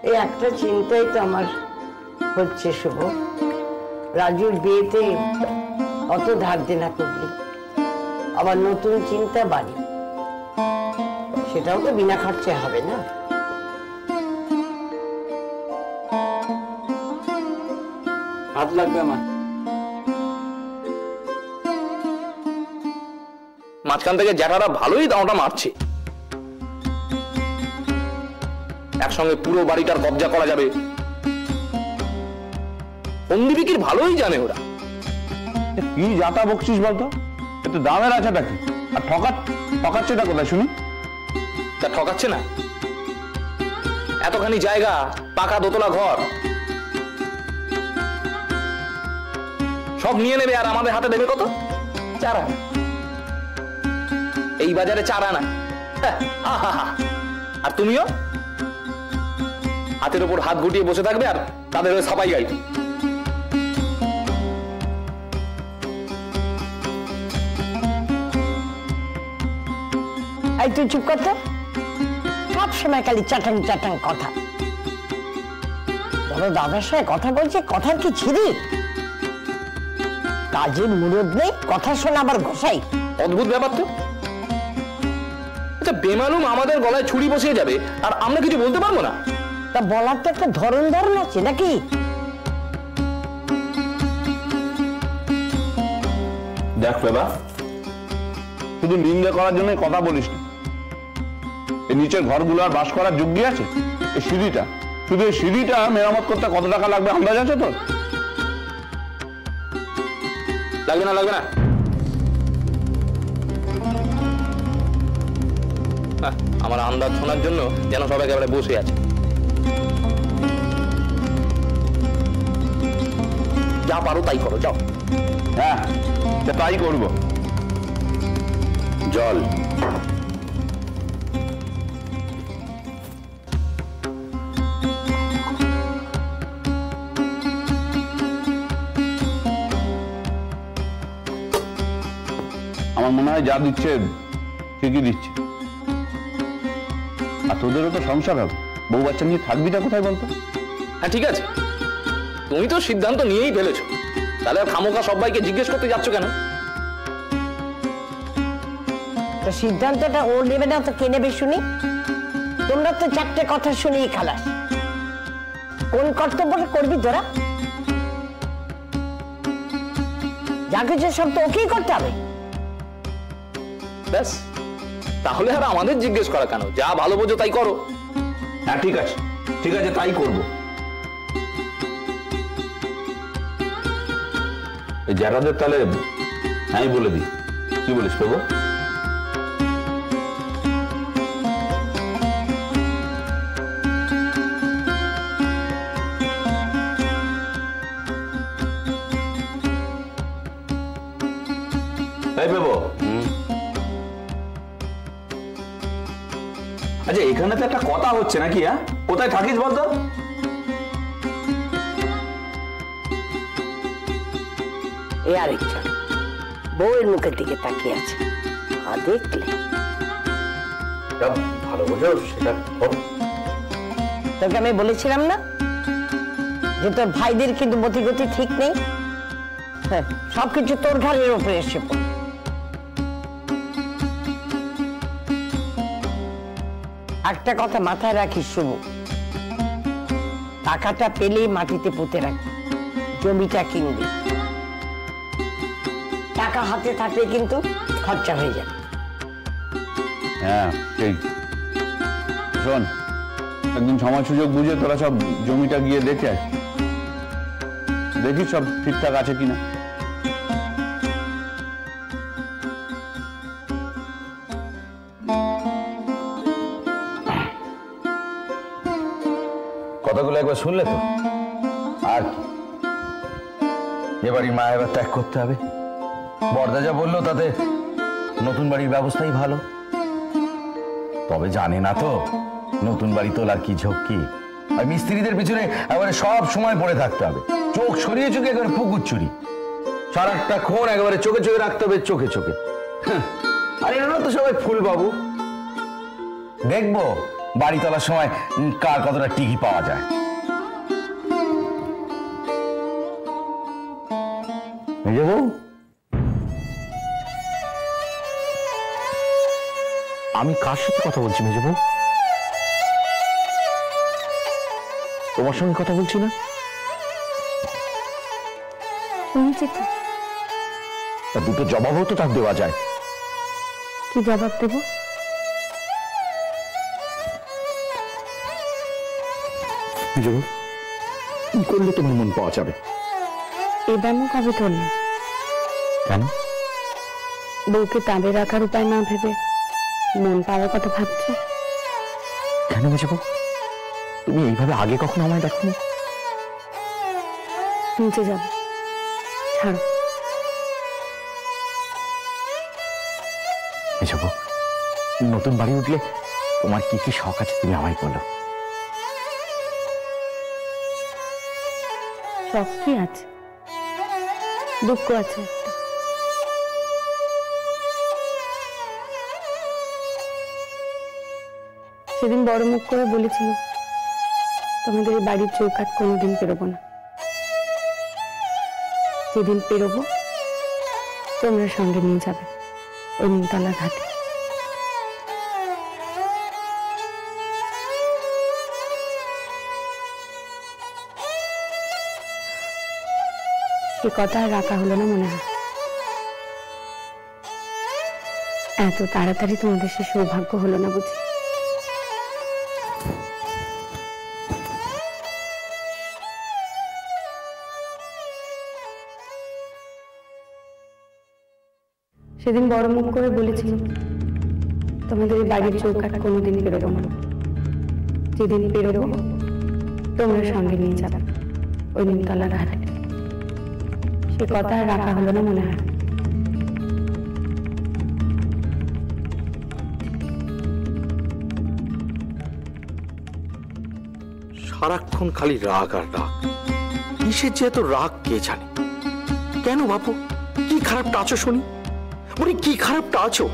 এই একটা চিন্তাই তো আমার হচ্ছে শুভ, রাজুর বিয়েতে অত ধার দেনা করলি, আবার নতুন চিন্তা বাড়ি, সেটাও তো বিনা খরচে হবে না। হাত লাগবে আমার। মাঝখান থেকে জ্যাঠারা ভালোই দাওটা মারছে, একসঙ্গে পুরো বাড়িটার কবজা করা যাবে। অন্দিবিকির ভালোই জানে ওরা। কি যাতা বকছিস বলতো, একটু দামের আছেটা কি? আর ঠকাচ্ছেটা কোথায় শুনি? তা ঠকাচ্ছে না, এতখানি জায়গা, পাকা দোতলা ঘর সব নিয়ে নেবে, আর আমাদের হাতে দেবে কত? 4 আনা। এই বাজারে 4 আনা। আর তুমিও হাতের উপর হাত গুটিয়ে বসে থাকবে আর তাদের সাপাই গাইবে। এই তুই চুপ কর তো, সব সময় খালি চাটাং চাটাং কথা। বড় দাদার সঙ্গে কথা বলছে, কথার কি ছিরি? কাজের মুরদ নেই, কথা শোনা আবার গোসাই। অদ্ভুত ব্যাপার তো। আচ্ছা, বেমালুম আমাদের গলায় ছুরি বসিয়ে যাবে আর আমরা কিছু বলতে পারবো না? তা বলার তো একটা ধরন আছে নাকি? দেখ বাবা, শুধু নিন্দা করার জন্য কথা বলিস না। এই নিচের ঘরগুলো আর বাস করার যোগ্য আছে? এই সিঁড়িটা, শুধু এই সিঁড়িটা মেরামত করতে কত টাকা লাগবে আন্দাজ আছে তোর? লাগবে না, লাগবে না। আমার আন্দাজ শোনার জন্য যেন সবাই একেবারে বসে আছে। যা পারো তাই করো, যাও। হ্যাঁ, তাই করবো। জল। আমার মনে হয় যা দিচ্ছে ঠিকই দিচ্ছে। আর তোদেরও তো সংসার হবে, বউ বাচ্চা নিয়ে থাকবিটা কোথায় বলতো? হ্যাঁ ঠিক আছে, তুমি তো সিদ্ধান্ত নিয়েই ফেলেছো, তাহলে খামোখা সবাইকে জিজ্ঞেস করতে যাচ্ছ কেন? সিদ্ধান্তটা ও নেবে না তো কে নেবে শুনি? তোমরা তো 4টে কথা শুনেই খালাস। কোন কর্তব্যটা করবি তোরা? যা কিছু সব তো ওকেই করতে হবে। ব্যাস, তাহলে আর আমাদের জিজ্ঞেস করা কেন? যা ভালো বোঝো তাই করো। হ্যাঁ ঠিক আছে, ঠিক আছে, তাই করবো। এই জ্যাঠাদের তাহলে আমি বলে দিই, কি বলিস প্রভু? তাই পেবো? আচ্ছা, এখানে তো একটা কথা হচ্ছে নাকি? হ্যাঁ, কোথায় থাকিস বলতো? এ আরেকজন বউয়ের মুখের দিকে তাকিয়ে আছে, দেখলে ভালো বোঝো সেটা। তোকে আমি বলেছিলাম না যে তোর ভাইদের কিন্তু মতিগতি ঠিক নেই? হ্যাঁ, সবকিছু তোর ঘাড়ের উপরে এসে পড়ে। একটা কথা মাথায় রাখিস শুভ, টাকাটা পেলেই মাটিতে পুঁতে রাখবি, জমিটা কিনবি। টাকা হাতে থাকলে কিন্তু খরচা হয়ে যাবে। হ্যাঁ ঠিক। শোন, একদিন সময় সুযোগ বুঝে তোরা সব জমিটা গিয়ে দেখে আয়, দেখি সব ঠিকঠাক আছে কিনা। কথাগুলো একবার শুনলে তো? আর কি, এবারই মা এবার ত্যাগ করতে হবে। বড়দা যা বললো তাতে নতুন বাড়ির ব্যবস্থাই ভালো। তবে জানে না তো নতুন বাড়ি তোলার কি ঝক্কি, আর মিস্ত্রিদের পিছনে একেবারে সব সময় পড়ে থাকতে হবে। চোখ সরিয়ে চোখে একেবারে পুকুর চুরি, সারাটা ক্ষণ একেবারে চোখে চোখে রাখতে হবে, চোখে চোখে। আর এরা তো সবাই ফুল বাবু। দেখবো বাড়ি তোলার সময় কার কতটা টিকি পাওয়া যায়। মেজবউ, আমি কার সাথে কথা বলছি মেজবউ? তোমার সঙ্গে কথা বলছি না? শুনছি তো। তা দুটো জবাবও তো তার দেওয়া যায়। কি জবাব দেব? মেজবউ, কি করলে তোমার মন পাওয়া যাবে? এবার মুখ কবে ধরল? কেন? বউকে তাঁবে রাখার উপায় না ভেবে মন পাওয়ার কথা ভাবছ? কেন মেজবউ? তুমি এইভাবে আগে কখনো আমায় দেখোনি? নিচে যাব, ছাড়ো। মেজবউ, নতুন বাড়ি উঠলে তোমার কি কি শখ আছে তুমি আমায় বলো। শখ কি আছে? দুঃখ আছে একটা। সেদিন বড় মুখ করে বলেছিল তোমাদের এই বাড়ির চৌকাঠ কোনোদিন পেরোবো না। যেদিন পেরোবো তোমরা সঙ্গে নিয়ে যাবে ওই নিমতলা ঘাটে। এ কথা আর রাখা হলো না মনে হয়। এত তাড়াতাড়ি তোমাদের সে সৌভাগ্য হলো না বুঝি? সেদিন বড় মুখ করে বলেছিল তোমাদের এই বাড়ির চৌকাঠ কোনোদিন পেরোবো না। যেদিন পেরোবো তোমরা সঙ্গে নিয়ে যাবে ওই নিমতলা ঘাটে। সে কথা আর রাখা হলো না মনে হয়। সারাক্ষণ খালি রাগ আর রাগ। কিসের যে এত রাগ কে জানে। কেন বাপু, কি খারাপটা আছো শুনি? বলি কি খারাপটা আছো?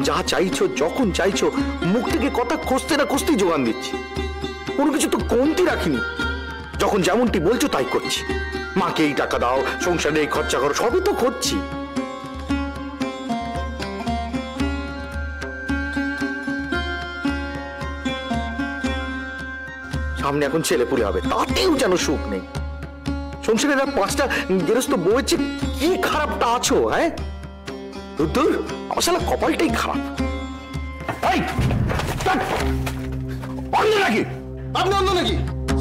যা চাইছো যখন চাইছো মুখ থেকে কথা খুঁজতে না খুঁজতেই জোগান দিচ্ছি। কোনো কিছু তো কমতি রাখিনি। যখন যেমনটি বলছো তাই করছি। মাকে এই টাকা দাও, সংসারে এই খরচা করো, সবই তো করছি। সামনে এখন ছেলে পুলে হবে, তাতেও যেন সুখ নেই। সংসারের আর 5টা গেরস্ত বউয়েছে, কি খারাপটা আছো? হ্যাঁ দূর, আমার শালা কপালটাই খারাপ। নাকি আপনি অন্য নাকি?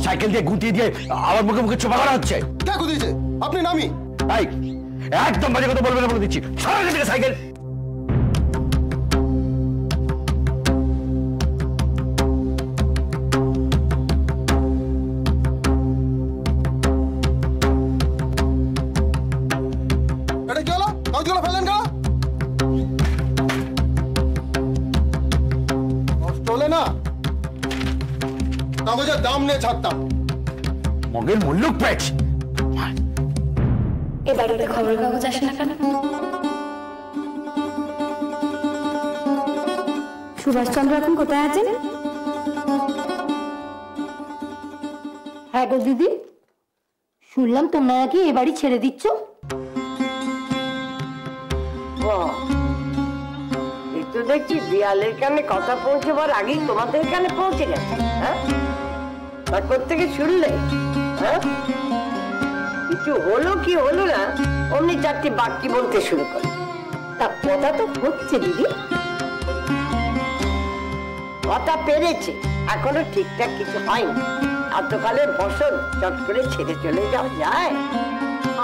সাইকেল দিয়ে গুটিয়ে দিয়ে আমার মুখে মুখে চোপা করা হচ্ছে। কে গুটিয়েছে? আপনি নামি। তাই একদম বাজে কথা বলবেন না বলে দিচ্ছি। সারা দিকে সাইকেল। এটা কি হলো? কাগজগুলো ফেললেন কেন? নষ্ট হলে না কাগজের দাম নিয়ে ছাড়তাম। মগের মূল্য পেয়েছি। এ বাড়িতে খবরের কাগজ আসে না কেন? সুভাষচন্দ্র এখন কোথায় আছেন? হ্যাঁ গো দিদি, শুনলাম তোমরা নাকি এ বাড়ি ছেড়ে দিচ্ছ। এই তো দেখছি বিয়ালের কানে কথা পৌঁছবার আগেই তোমাদের কানে পৌঁছে গেছে। হ্যাঁ, তারপর থেকে শুনলে হ্যাঁ কিছু হলো কি হলো না অমনি 4টি বাক্য বলতে শুরু করে। তা কথা তো হচ্ছে দিদি। কথা পেরেছে, এখনো ঠিকঠাক কিছু হয়নি। এতকালের বছর চট করে ছেড়ে চলে যাওয়া যায়?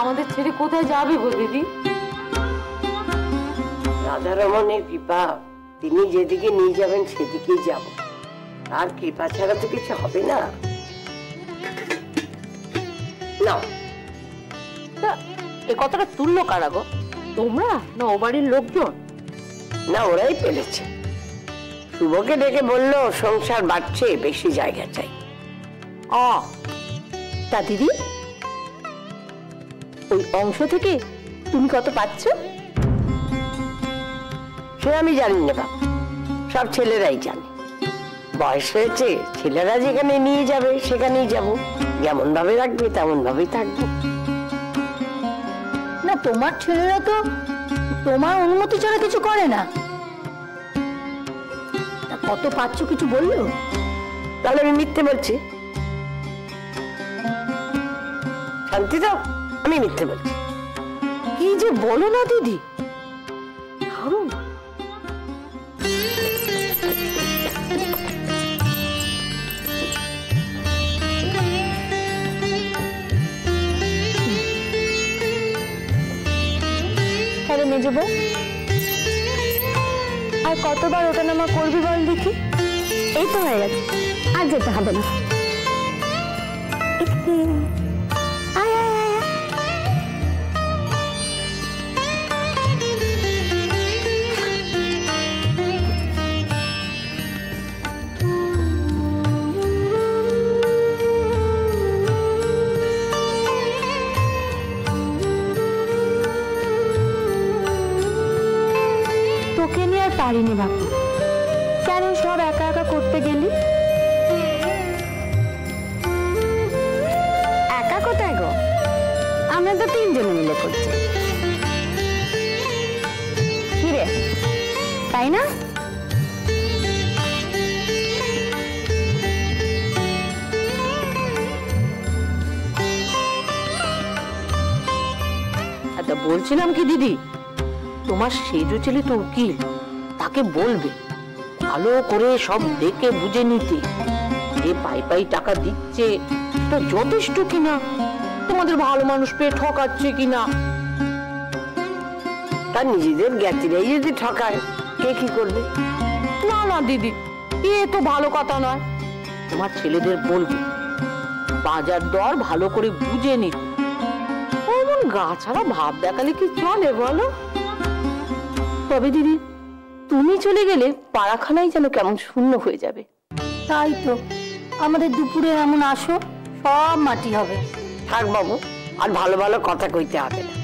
আমাদের ছেড়ে কোথায় যাবে গো দিদি? রাধারমণের কৃপা, তিনি যেদিকে নিয়ে যাবেন সেদিকেই যাব। আর কৃপা ছাড়া তো কিছু হবে না। না, এ কথাটা তুললো কারা গো? তোমরা না ও বাড়ির লোকজন? না, ওরাই পেরেছে। শুভকে ডেকে বললো সংসার বাড়ছে, বেশি জায়গা চাই। তা দিদি, ওই অংশ থেকে তুমি কত পাচ্ছ? সে আমি জানি না বাবা, সব ছেলেরাই জানে। বয়স হয়েছে, ছেলেরা যেখানে নিয়ে যাবে সেখানেই যাব, যেমন ভাবে রাখবে তেমন ভাবেই থাকবো। না, তোমার ছেলেরা তো তোমার অনুমতি ছাড়া কিছু করে না। তা কত পাচ্ছ কিছু বললো? তাহলে আমি মিথ্যে বলছি? শান্তি দাও, আমি মিথ্যে বলছি? কি যে বলো না দিদি, ধরুন। হ্যাঁ রে মেজো বউ, আর কতবার ওটা নামা করবি বল দেখি? এই তো হয়ে গেছে, আর যেতে হবে না। আয় আয় আয় আয়। তোকে নিয়ে আর পারিনি বাপু, কেন সব একা একা করতে গেলি? একা কোথায় গো, আমরা তো তিনজনে মিলে করছি। কি রে, তাই না? আচ্ছা, বলছিলাম কি দিদি, তোমার সেজো ছেলে তো উকিল, তাকে বলবে ভালো করে সব দেখে বুঝে নিতে, যে পাই পাই টাকা দিচ্ছে তো যথেষ্ট কিনা, তোমাদের ভালো মানুষ পেয়ে ঠকাচ্ছে কিনা। তার নিজেদের জ্ঞাতিরাই যদি ঠকায়, কে কি করবে? না না দিদি, এ তো ভালো কথা নয়। তোমার ছেলেদের বলবে বাজার দর ভালো করে বুঝে নিতে। অমন গা ছাড়া ভাব দেখালে কি চলে বলো? তবে দিদি, তুমি চলে গেলে পাড়াখানাই যেন কেমন শূন্য হয়ে যাবে। তাই তো, আমাদের দুপুরে এমন আসো, সব মাটি হবে। থাক বাবু, আর ভালো ভালো কথা কইতে হবে না,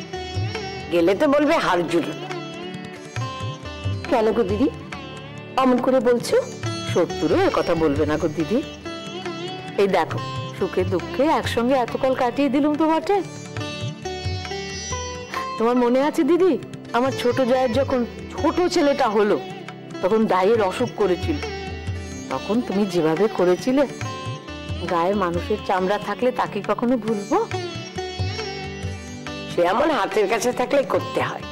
গেলে তো বলবে হার জুড়ো। কেন গো দিদি অমন করে বলছো? সত্যুরও এ কথা বলবে না গো দিদি। এই দেখো, সুখে দুঃখে একসঙ্গে এতকাল কাটিয়ে দিলুম তো বটে। তোমার মনে আছে দিদি, আমার ছোট জায়ের যখন ছোট ছেলেটা হলো, তখন দায়ের অসুখ করেছিল, তখন তুমি যেভাবে করেছিলে, গায়ে মানুষের চামড়া থাকলে তাকে কখনো ভুলবো? সে এমন হাতের কাছে থাকলে করতে হয়,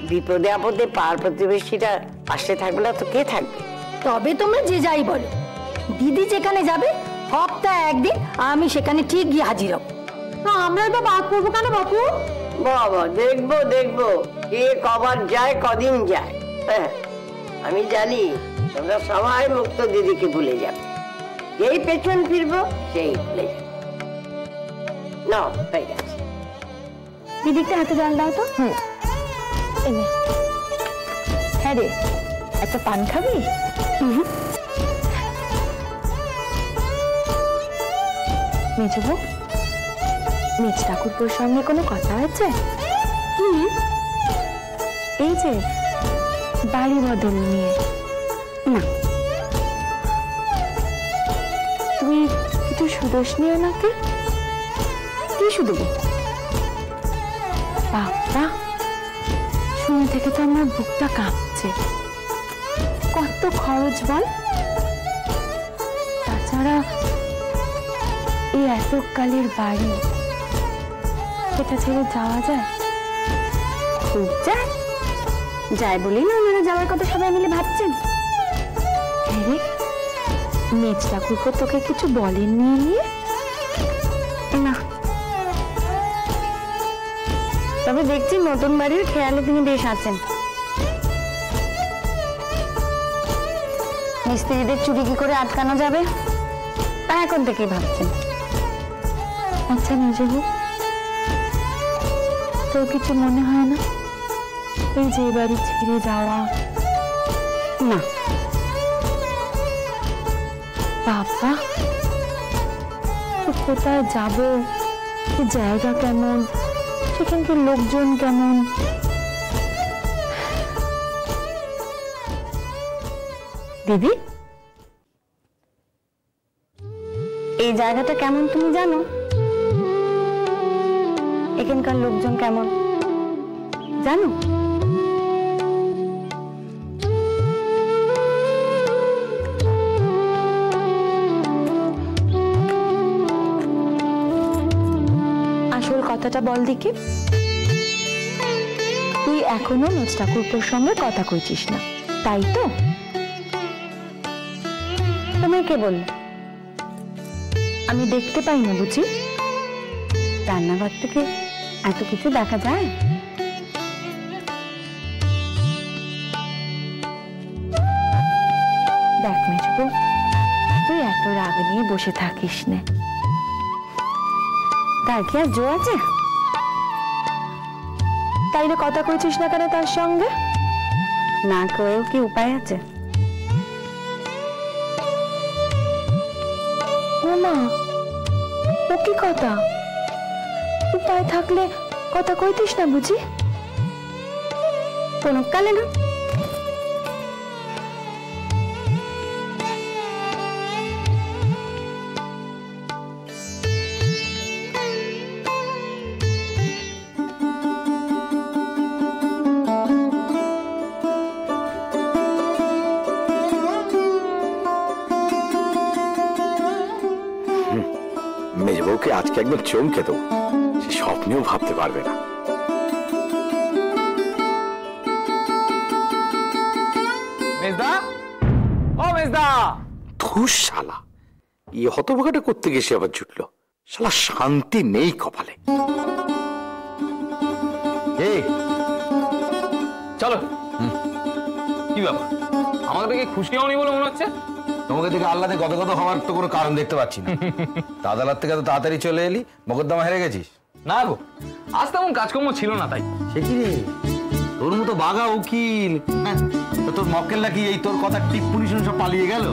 বিপদে আপদে পাড়ার প্রতিবেশীরা পাশে থাকবে না তো কে থাকবে? তবে তোমরা যে যাই বলো, দিদি যেখানে যাবে সপ্তাহে একদিন আমি সেখানে ঠিক গিয়ে হাজির হব। আমরা এবার বাদ করবো কেন বাপু? বাবা, দেখবো দেখবো কে কবার যায়, কদিন যায়। হ্যাঁ, আমি জানি তোমরা সবাই মুক্ত দিদিকে ভুলে যাবে, যেই পেছন ফিরবো সেই ভুলে যাবে। না, হয়ে গেছে। দিদিকে হাতে জল দাও তো। এনে। হ্যাঁ রে, একটা পান খাবি? মেজো বউ, মেজ ঠাকুরপুর সঙ্গে কোনো কথা হয়েছে? এই যে বাড়ি বদল নিয়ে। না, তুই কিছু সুদোষ নিয়ে নাকি? কি শুধু বাবা, শুনে থেকে তো আমার বুকটা কাঁপছে। কত খরচ বল, তাছাড়া এই এতকালের বাড়ি, সেটা ছেড়ে যাওয়া যায়? খুব যায়, যায় বলেই না ওনারা যাওয়ার কথা সবাই মিলে ভাবছেন। হ্যাঁ, মেজ ঠাকুরপো তোকে কিছু বলেননি নিয়ে? না, তবে দেখছি নতুন বাড়ির খেয়ালে তিনি বেশ আছেন। মিস্ত্রিদের চুরি কি করে আটকানো যাবে তা এখন থেকেই ভাবছেন। আচ্ছা মেজো বউ, তোর কিছু মনে হয় না এই যে বাড়ি ছেড়ে যাওয়া? না বাবা, তো কোথায় যাবো, জায়গা কেমন, সেখানকার লোকজন কেমন, দিদি, এই জায়গাটা কেমন তুমি জানো? এখানকার লোকজন কেমন জানো? আসল কথাটা বল দেখি, তুই এখনো মেজ ঠাকুরপোর সঙ্গে কথা কইছিস না, তাই তো? তোমায় কে বলল? আমি দেখতে পাই না বুঝি? রান্নাঘর থেকে এত কিছু দেখা যায়? দেখ মেজবু, তুই এত রাগ নিয়ে বসে থাকিস না, তার কি আর জো আছে? তাইলে কথা কইছিস না কেন তার সঙ্গে? না করেও কি উপায় আছে? ও মা, ও কি কথা? উপায় থাকলে কথা কইতিস না বুঝি? কোনো কালে না। মেজবউকে আজকে একদম চমকে দেবো, সে স্বপ্নেও ভাবতে পারবে না। মেজদা, ও মেজদা। ধুস শালা, এই হতভাগাটা করতে গেছে আবার জুটলো। শালা শান্তি নেই কপালে। এই চলো। কি ব্যাপার, আমাকে দেখে খুশি হওনি বলে মনে হচ্ছে? তোমাকে দেখে আল্লাহতে কত কত হওয়ার তো কোনো কারণ দেখতে পাচ্ছি না। আদালত থেকে তো তাড়াতাড়ি চলে এলি, মোকদ্দমা হেরে গেছিস? না গো, আজ তেমন কাজকর্ম ছিল না তাই। সে কি রে, তোর মতো বাঘা উকিল, হ্যাঁ, তো তোর মক্কেলটা কি এই তোর কথা টিপ্পনি শুনে সব পালিয়ে গেল?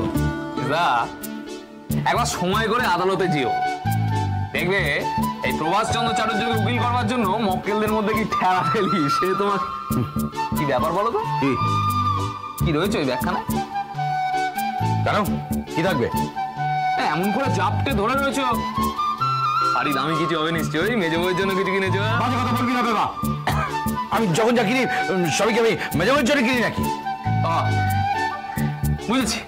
একবার সময় করে আদালতে যেও, দেখবে এই প্রভাষচন্দ্র চাটুর্যকে উকিল করবার জন্য মক্কেলদের মধ্যে কি ঠেলা ফেলি। সে তোমার কি ব্যাপার বলো তো? কি রয়েছে ওই ব্যাখ্যানে? কেন, কি থাকবে? এমন করে জাপটে ধরে রয়েছো, আরে দামি কিছু হবে নিশ্চয়ই, মেজো বউয়ের জন্য কিছু কিনেছো? বাজে কথা বলবি না বাবা, আমি যখন যা কিনি সবই কি আমি মেজামের জন্য কিনি নাকি? বুঝেছি।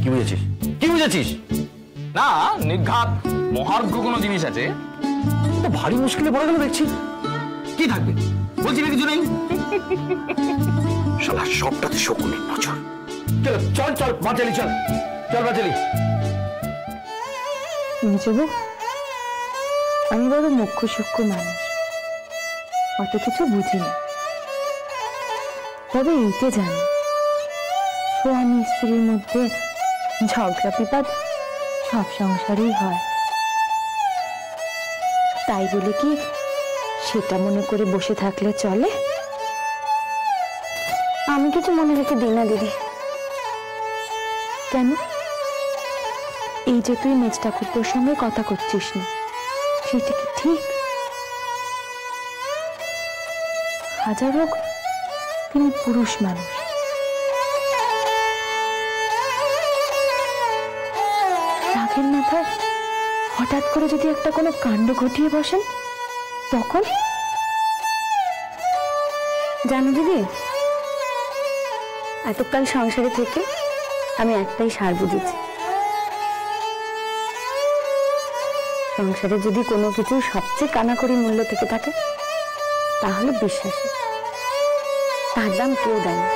কি বুঝেছিস? কি বুঝেছিস? না, নির্ঘাত মহার্ঘ কোনো জিনিস আছে। তো ভারী মুশকিলে পড়ে গেল দেখছি। কি থাকবে বলছি না, কিছু নেই। শালা সবটাতে শকুনের নজর। চল চল চল বাঁচালি, চল চল বাঁচালি। মেজবু, আমি বড় মুখ্য সূক্ষ্ম মানুষ, অত কিছু বুঝি না। তবে এইটা জানি, স্বামী স্ত্রীর মধ্যে ঝগড়া বিবাদ সব সংসারেই হয়। তাই বলে কি সেটা মনে করে বসে থাকলে চলে? আমি কিছু মনে রেখে দিই না দিদি। কেন? এই যে তুই মেজ ঠাকুরপোর সঙ্গে কথা করছিস না, সেটা কি ঠিক? হাজার হোক তিনি পুরুষ মানুষ, রাগের মাথায় হঠাৎ করে যদি একটা কোনো কাণ্ড ঘটিয়ে বসেন, তখন জানো দিদি, এতকাল সংসারে থেকে আমি একটাই সার বুঝেছি, সংসারে যদি কোনো কিছু সবচেয়ে কানাকড়ি মূল্য থেকে থাকে তাহলে বিশ্বাসী, তার দাম কেউ দেয় না।